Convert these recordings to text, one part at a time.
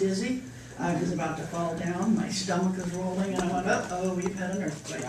dizzy. I was about to fall down. My stomach was rolling, and I went, uh-oh, we've had an earthquake.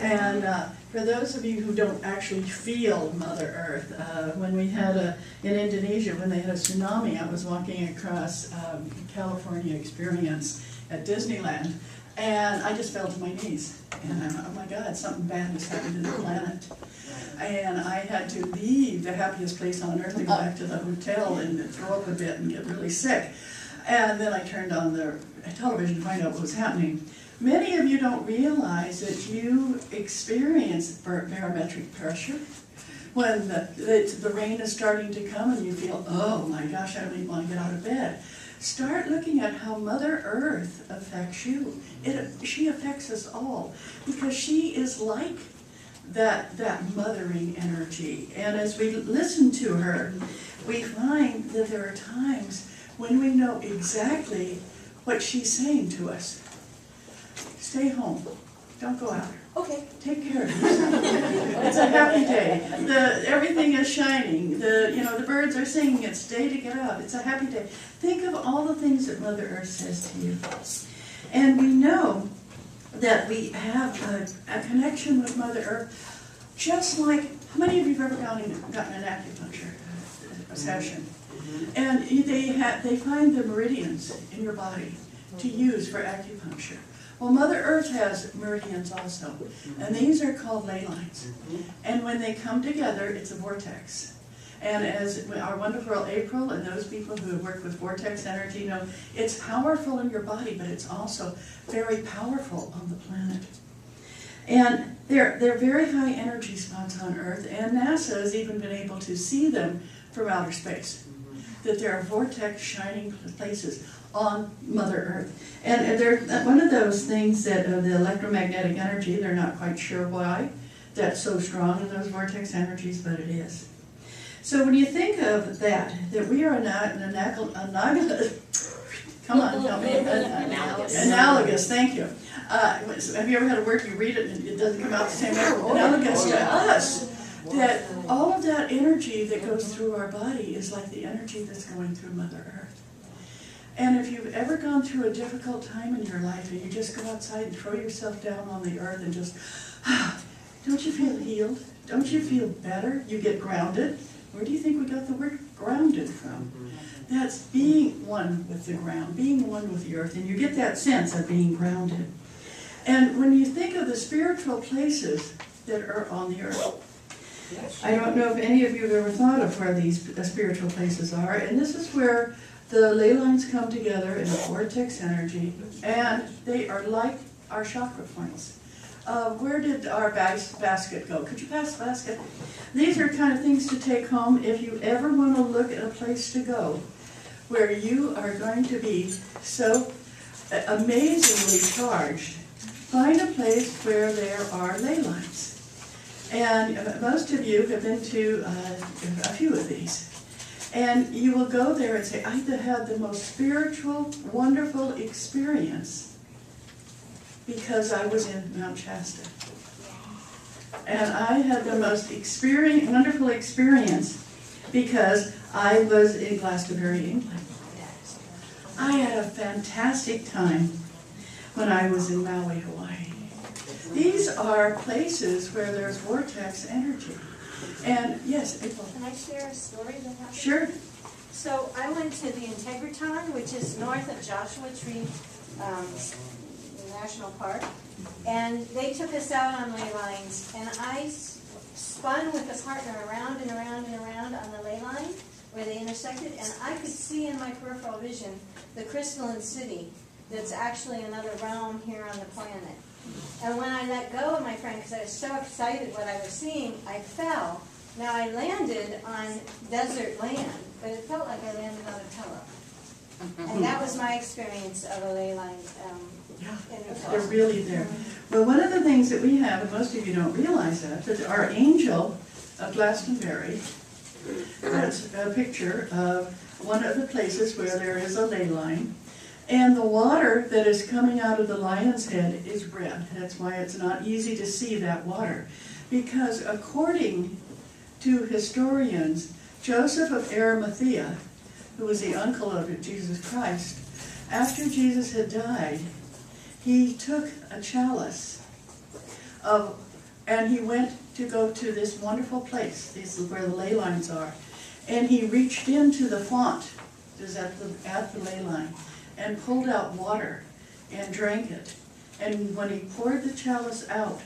And for those of you who don't actually feel Mother Earth, when we had in Indonesia, when they had a tsunami, I was walking across California Experience at Disneyland, and I just fell to my knees. And I went, oh my God, something bad has happened to the planet. And I had to leave the happiest place on earth to go back to the hotel and throw up a bit and get really sick. And then I turned on the television to find out what was happening. Many of you don't realize that you experience barometric pressure when the rain is starting to come and you feel, oh my gosh, I don't even want to get out of bed. Start looking at how Mother Earth affects you. She affects us all because she is like that mothering energy. And as we listen to her, we find that there are times when we know exactly what she's saying to us. Stay home. Don't go out. Okay. Take care of yourself. It's a happy day. Everything is shining. The birds are singing. It's day to get out. It's a happy day. Think of all the things that Mother Earth says to you. And we know that we have a connection with Mother Earth, just like, how many of you have ever gotten an acupuncture session? And they find the meridians in your body to use for acupuncture. Well, Mother Earth has meridians also, and these are called ley lines. And when they come together, it's a vortex. And as our wonderful April and those people who work with vortex energy know, it's powerful in your body, but it's also very powerful on the planet. And they're very high energy spots on Earth, and NASA has even been able to see them from outer space. That there are vortex shining places on Mother Earth. And they're one of those things that the electromagnetic energy, they're not quite sure why that's so strong in those vortex energies, but it is. So when you think of that we are analogous, thank you. Have you ever had a word you read it and it doesn't come out the same way? Analogous to us. That all of that energy that goes through our body is like the energy that's going through Mother Earth. And if you've ever gone through a difficult time in your life and you just go outside and throw yourself down on the earth and just, don't you feel healed? Don't you feel better? You get grounded. Where do you think we got the word grounded from? That's being one with the ground, being one with the earth, and you get that sense of being grounded. And when you think of the spiritual places that are on the earth, I don't know if any of you have ever thought of where these spiritual places are, and this is where the ley lines come together in a vortex energy, and they are like our chakra points. Where did our basket go? Could you pass the basket? These are kind of things to take home if you ever want to look at a place to go where you are going to be so amazingly charged. Find a place where there are ley lines. And most of you have been to a few of these. And you will go there and say, I had the most spiritual, wonderful experience because I was in Mount Shasta. And I had the most wonderful experience because I was in Glastonbury, England. I had a fantastic time when I was in Maui, Hawaii. These are places where there's vortex energy. And yes, April. Can I share a story that happened? Sure. So I went to the Integratron, which is north of Joshua Tree National Park, and they took us out on ley lines, and I spun with a partner around and around and around on the ley line where they intersected, and I could see in my peripheral vision the crystalline city that's actually another realm here on the planet. And when I let go of my friend, because I was so excited what I was seeing, I fell. Now I landed on desert land, but it felt like I landed on a pillow. And that was my experience of a ley line. They're really there. Well, one of the things that we have, and most of you don't realize that our angel of Glastonbury, that's a picture of one of the places where there is a ley line. And the water that is coming out of the lion's head is red. That's why it's not easy to see that water. Because according to historians, Joseph of Arimathea, who was the uncle of Jesus Christ, After Jesus had died, he took a chalice and he went to go to this wonderful place. This is where the ley lines are. And he reached into the font, is at the ley line, and pulled out water and drank it. And when he poured the chalice out,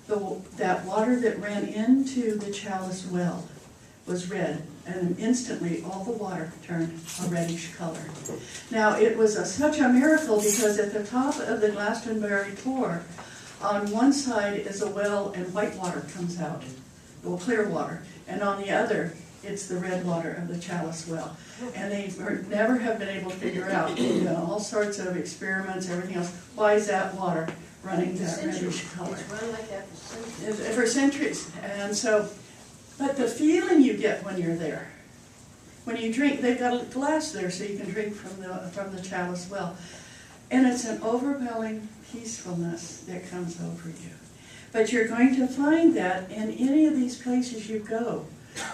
that water that ran into the chalice well was red, and instantly all the water turned a reddish color. Now it was such a miracle because at the top of the Glastonbury Tor, on one side is a well and white water comes out, well, clear water, and on the other it's the red water of the chalice well. And they never have been able to figure out, all sorts of experiments, everything else, why is that water running that reddish color? It's run like that for centuries. For centuries. And so, but the feeling you get when you're there, when you drink, they've got a glass there so you can drink from the chalice well. And it's an overwhelming peacefulness that comes over you. But you're going to find that in any of these places you go,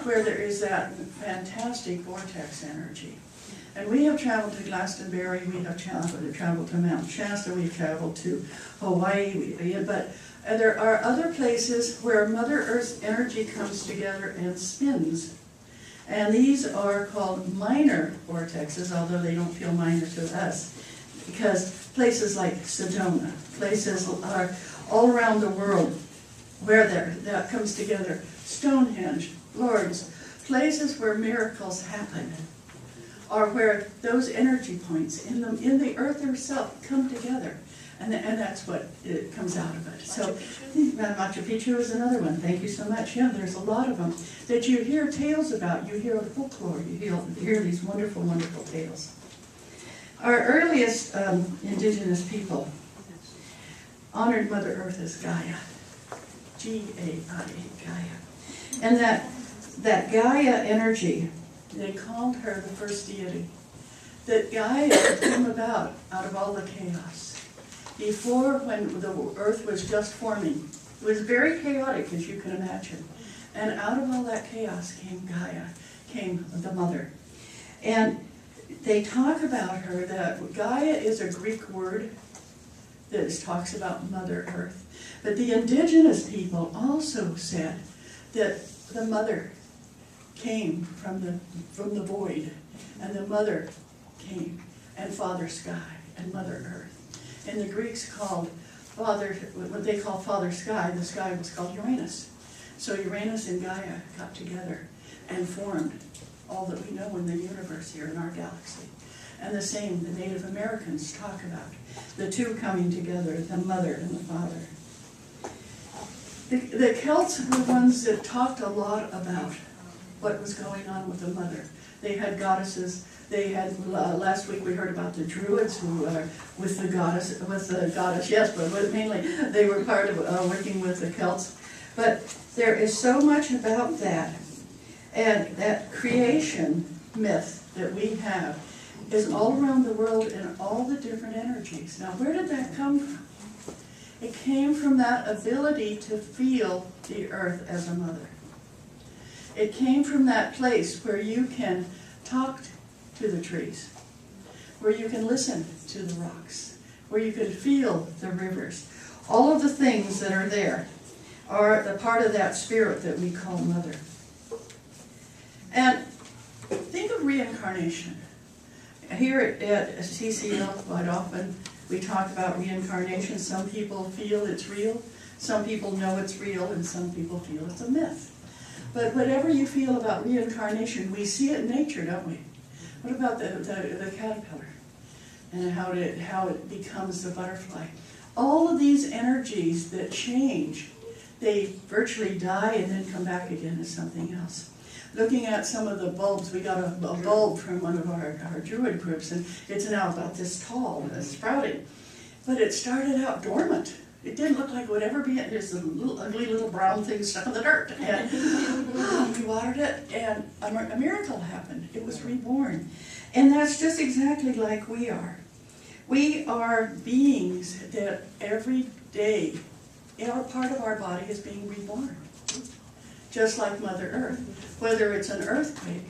where there is that fantastic vortex energy. And we have traveled to Glastonbury, we have traveled to Mount Shasta, we've traveled to Hawaii, but there are other places where Mother Earth's energy comes together and spins. And these are called minor vortexes, although they don't feel minor to us, because places like Sedona, places are all around the world where that comes together, Stonehenge, Lourdes, places where miracles happen, or where those energy points in the earth herself come together, and that's what it comes out of it. So Machu Picchu is another one. Thank you so much. Yeah, there's a lot of them that you hear tales about. You hear folklore. You hear these wonderful, wonderful tales. Our earliest indigenous people honored Mother Earth as Gaia, G-A-I-A, Gaia, and that Gaia energy, they called her the first deity. That Gaia came about out of all the chaos. Before, when the earth was just forming, it was very chaotic, as you can imagine. And out of all that chaos came Gaia, came the mother. And they talk about her that Gaia is a Greek word that talks about Mother Earth. But the indigenous people also said that the mother came from the void, and the mother came, and Father Sky, and Mother Earth. And the Greeks called what they call Father Sky, the sky was called Uranus. So Uranus and Gaia got together and formed all that we know in the universe here in our galaxy. And the same, the Native Americans talk about the two coming together, the mother and the father. The Celts were the ones that talked a lot about what was going on with the mother. They had goddesses. They had last week we heard about the Druids who were with the goddess, yes, but mainly they were part of working with the Celts. But there is so much about that, and that creation myth that we have is all around the world in all the different energies. Now, where did that come from? It came from that ability to feel the earth as a mother. It came from that place where you can talk to the trees, where you can listen to the rocks, where you can feel the rivers. All of the things that are there are the part of that spirit that we call mother. And think of reincarnation. Here at CCL, quite often, we talk about reincarnation. Some people feel it's real, some people know it's real, and some people feel it's a myth. But whatever you feel about reincarnation, we see it in nature, don't we? What about the caterpillar and how it becomes the butterfly? All of these energies that change, they virtually die and then come back again as something else. Looking at some of the bulbs, we got a bulb from one of our Druid groups, and it's now about this tall and sprouting. But it started out dormant. It didn't look like it would ever be. There's a little ugly little brown thing stuck in the dirt. And we watered it, and a miracle happened. It was reborn. And that's just exactly like we are. We are beings that every day, our part of our body is being reborn. Just like Mother Earth. Whether it's an earthquake,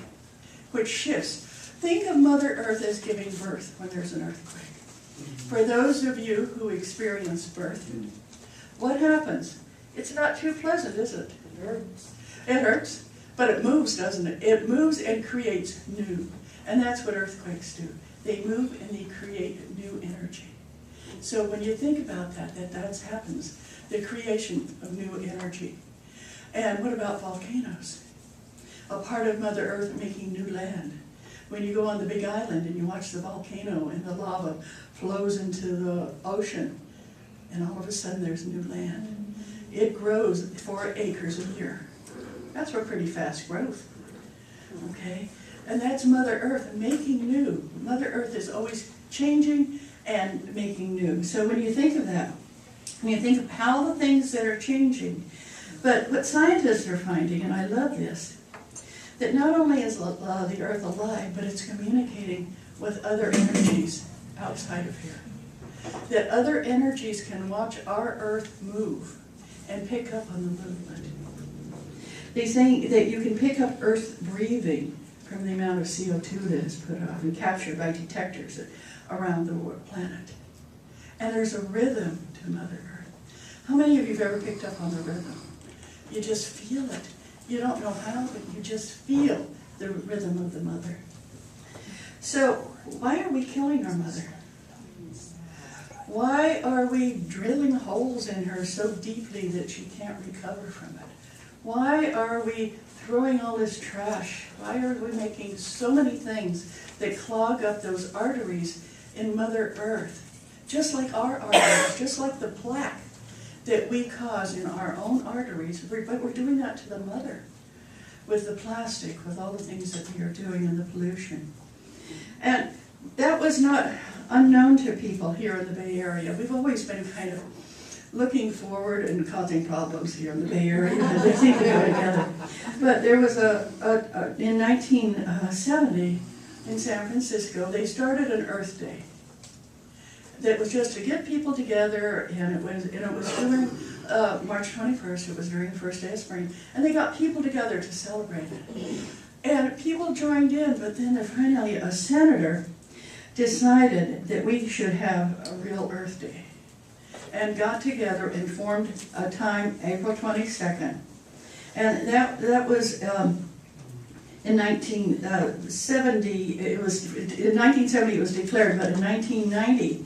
which shifts. think of Mother Earth as giving birth when there's an earthquake. For those of you who experience birth, what happens? It's not too pleasant, is it? It hurts. It hurts, but it moves, doesn't it? It moves and creates new. And that's what earthquakes do. They move and they create new energy. So when you think about that happens, the creation of new energy. And what about volcanoes? A part of Mother Earth making new land. When you go on the Big Island and you watch the volcano and the lava flows into the ocean, and all of a sudden there's new land. It grows 4 acres a year. That's a pretty fast growth. Okay? And that's Mother Earth making new. Mother Earth is always changing and making new. So when you think of that, when you think of how the things that are changing, but what scientists are finding, and I love this, that not only is the Earth alive, but it's communicating with other energies outside of here. That other energies can watch our Earth move and pick up on the movement. They say that you can pick up Earth breathing from the amount of CO2 that is put off and captured by detectors around the planet. And there's a rhythm to Mother Earth. How many of you have ever picked up on the rhythm? You just feel it. You don't know how, but you just feel the rhythm of the mother. So, why are we killing our mother? Why are we drilling holes in her so deeply that she can't recover from it? Why are we throwing all this trash? Why are we making so many things that clog up those arteries in Mother Earth? Just like our arteries, just like the plaque that we cause in our own arteries, but we're doing that to the mother with the plastic, with all the things that we are doing and the pollution. And that was not unknown to people here in the Bay Area. We've always been kind of looking forward and causing problems here in the Bay Area. They seem to go together. But there was in 1970 in San Francisco, they started an Earth Day. That was just to get people together, and it was during March 21st. It was during the first day of spring, and they got people together to celebrate it. And people joined in, but then finally a senator decided that we should have a real Earth Day, and got together and formed a time, April 22nd, and that was in 1970. It was declared, but in 1990.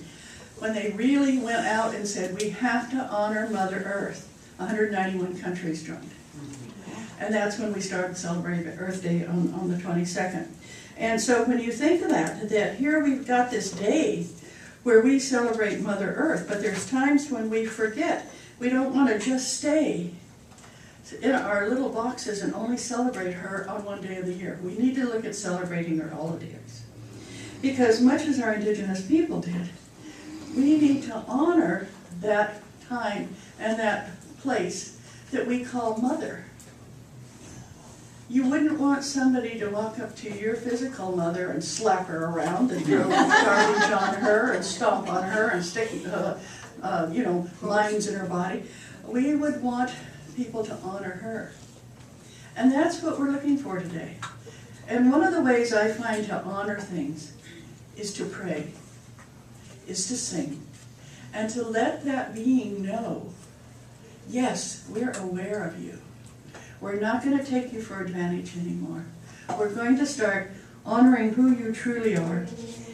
When they really went out and said, we have to honor Mother Earth, 191 countries joined. And that's when we started celebrating Earth Day on the 22nd. And so when you think of that here we've got this day where we celebrate Mother Earth, but there's times when we forget. We don't want to just stay in our little boxes and only celebrate her on one day of the year. We need to look at celebrating her holidays. Because much as our indigenous people did, we need to honor that time and that place that we call Mother. You wouldn't want somebody to walk up to your physical mother and slap her around and throw garbage on her and stomp on her and stick lines in her body. We would want people to honor her. And that's what we're looking for today. And one of the ways I find to honor things is to pray, is to sing, and to let that being know, yes, we're aware of you. We're not going to take you for advantage anymore. We're going to start honoring who you truly are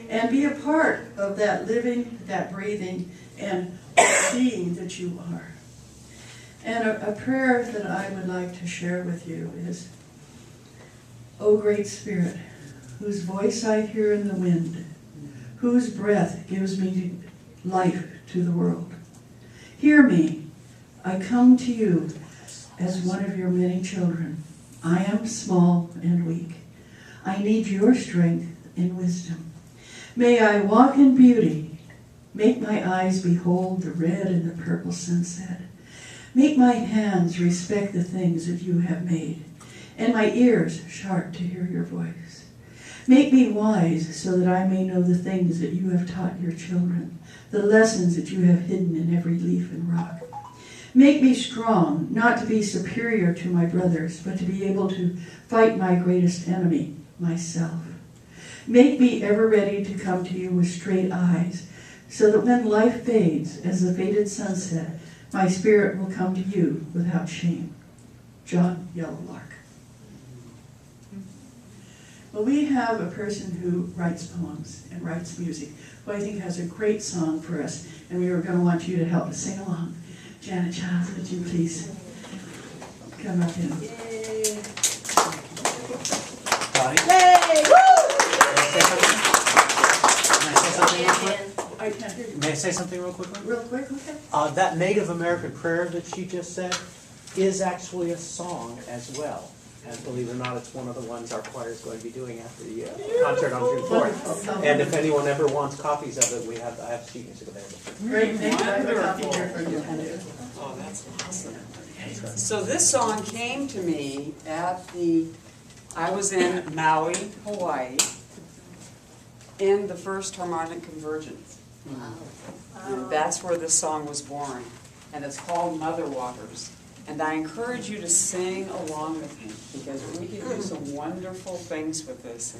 and be a part of that living, that breathing, and being that you are. And a prayer that I would like to share with you is, O Great Spirit, whose voice I hear in the wind, whose breath gives me life to the world. Hear me, I come to you as one of your many children. I am small and weak. I need your strength and wisdom. May I walk in beauty. Make my eyes behold the red and the purple sunset. Make my hands respect the things that you have made, and my ears sharp to hear your voice. Make me wise so that I may know the things that you have taught your children, the lessons that you have hidden in every leaf and rock. Make me strong, not to be superior to my brothers, but to be able to fight my greatest enemy, myself. Make me ever ready to come to you with straight eyes, so that when life fades as the faded sunset, my spirit will come to you without shame. John Yellowlark. Well, we have a person who writes poems and writes music, who I think has a great song for us, and we were going to want you to help us sing along. Janet Childs, would you please come up in? Yay! Yay! I can't hear you. May I say something real quickly? Real quick, okay? That Native American prayer that she just said is actually a song as well. And believe it or not, it's one of the ones our choir is going to be doing after the concert on June 4th. And if anyone ever wants copies of it, I have sheet music available. Great, thank you. I have a copy here for you. Oh, that's awesome. So this song came to me I was in Maui, Hawaii, in the first harmonic convergence. And that's where this song was born. And it's called Mother Waters. And I encourage you to sing along with me, because we can do some wonderful things with this.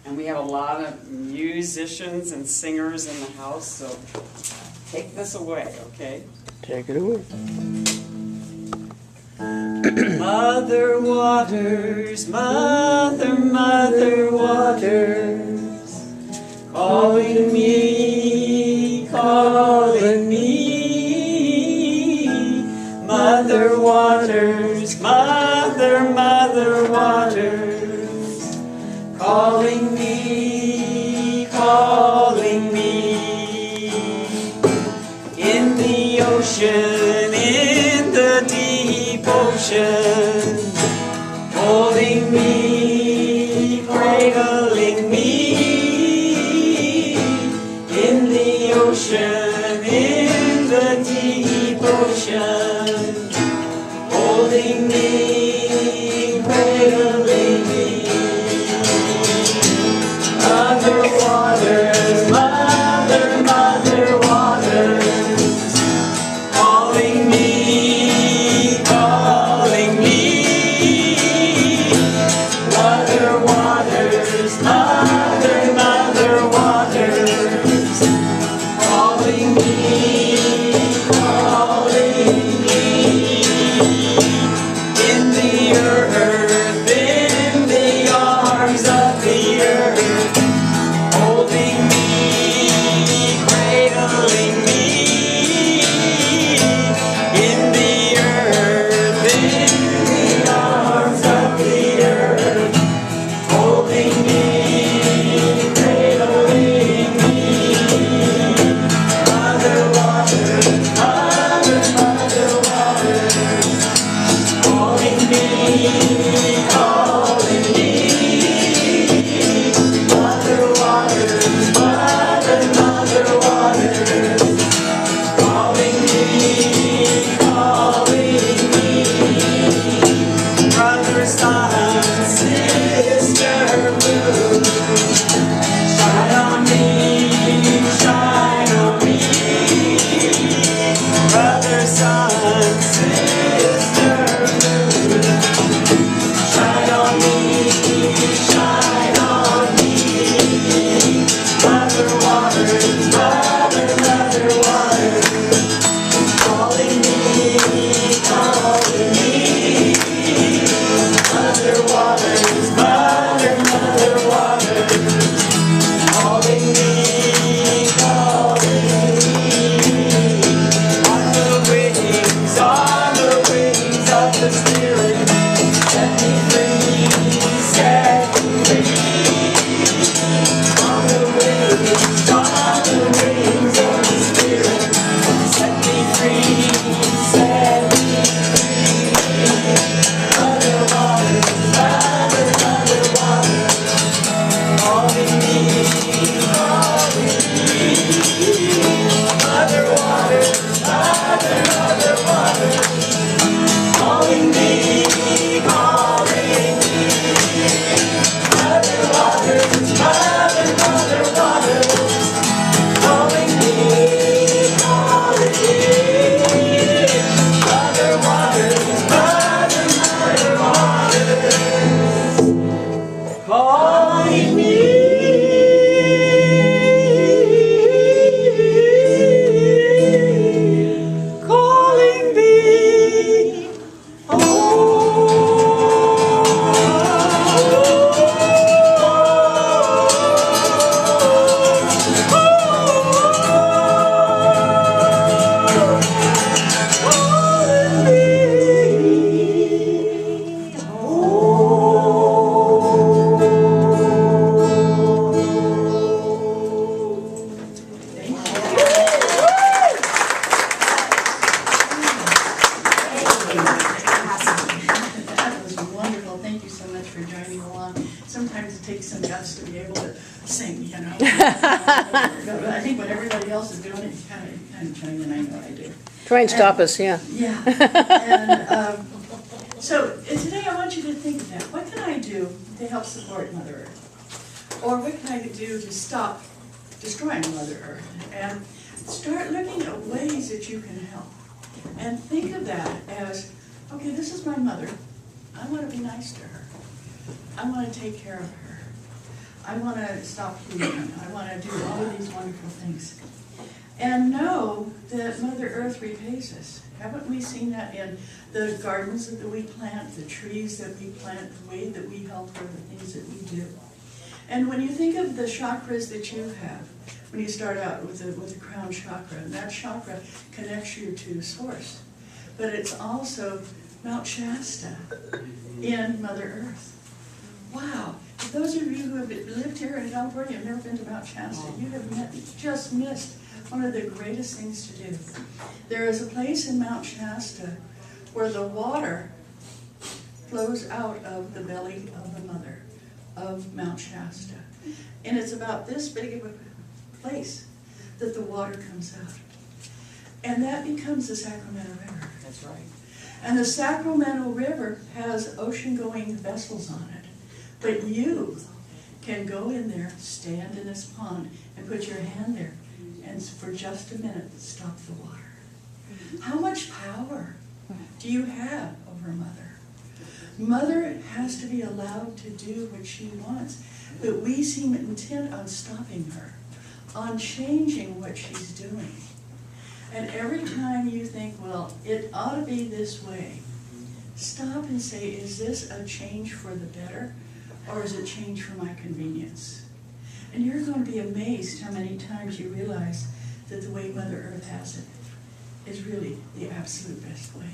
And we have a lot of musicians and singers in the house, so take this away, okay? Take it away. Mother waters, mother, mother waters, calling me, calling me. Mother waters, mother, mother waters, calling me, calling me. In the ocean, in the deep ocean, holding me, cradling me. In the ocean, in the deep ocean, holding me, cradling me. Mother waters, mother, mother waters, calling me, calling me. Mother waters, mother, mother waters, calling me, calling me. In the earth, in the arms of the earth, holding me, cradling me. In the earth, in the arms of the earth, holding me, cradling me. Mother waters, mother, mother waters, calling me, calling me. Mother waters, mother, mother waters, calling me, calling me. Brother, sun, sister, moon, shine on me, shine on me. Brother, sun, sister, moon, shine on me, shine on me. Mother waters, mother, mother waters, calling me, calling me. Mother waters, mother, mother waters, calling me, calling me. On the wings of the Spirit, set me free, set me free. On the wings of the but I think when everybody else is doing it, you kind of chime in, I know I do. Try and stop us, yeah. Yeah, and, so today I want you to think of that. What can I do to help support Mother Earth? Or what can I do to stop destroying Mother Earth? And start looking at ways that you can help. And think of that as, okay, this is my mother. I want to be nice to her. I want to take care of her. I want to stop polluting. I want to do all of these wonderful things. And know that Mother Earth repays us. Haven't we seen that in the gardens that we plant, the trees that we plant, the way that we help her, the things that we do? And when you think of the chakras that you have, when you start out with the crown chakra, and that chakra connects you to Source, but it's also Mount Shasta in Mother Earth. Wow! For those of you who have lived here in California and never been to Mount Shasta, you have just missed one of the greatest things to do. There is a place in Mount Shasta where the water flows out of the belly of the mother of Mount Shasta. And it's about this big of a place that the water comes out. And that becomes the Sacramento River. That's right. And the Sacramento River has ocean-going vessels on it. But you can go in there, stand in this pond, and put your hand there, and for just a minute, stop the water. How much power do you have over Mother? Mother has to be allowed to do what she wants, but we seem intent on stopping her, on changing what she's doing. And every time you think, well, it ought to be this way, stop and say, is this a change for the better, or is it change for my convenience? And you're going to be amazed how many times you realize that the way Mother Earth has it is really the absolute best way.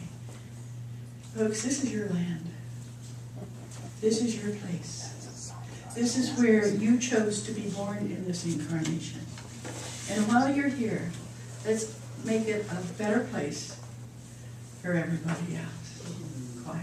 Folks, this is your land. This is your place. This is where you chose to be born in this incarnation. And while you're here, let's make it a better place for everybody else. Choir.